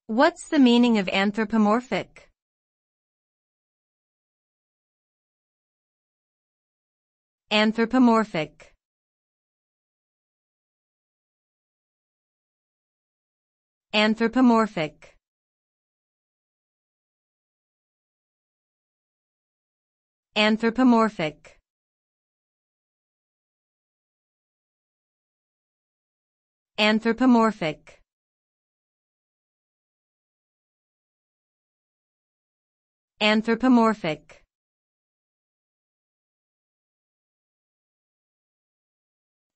What's the meaning of anthropomorphic? Anthropomorphic. Anthropomorphic. Anthropomorphic. Anthropomorphic. Anthropomorphic.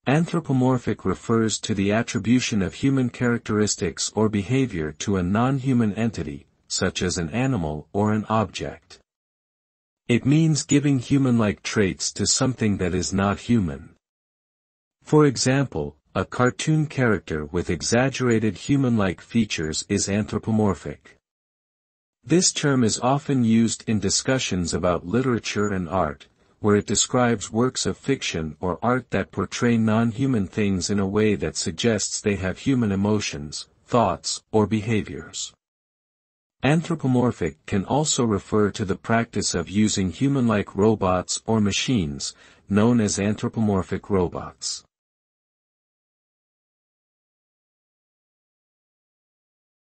Anthropomorphic refers to the attribution of human characteristics or behavior to a non-human entity, such as an animal or an object. It means giving human-like traits to something that is not human. For example, a cartoon character with exaggerated human-like features is anthropomorphic. This term is often used in discussions about literature and art, where it describes works of fiction or art that portray non-human things in a way that suggests they have human emotions, thoughts, or behaviors. Anthropomorphic can also refer to the practice of using human-like robots or machines, known as anthropomorphic robots.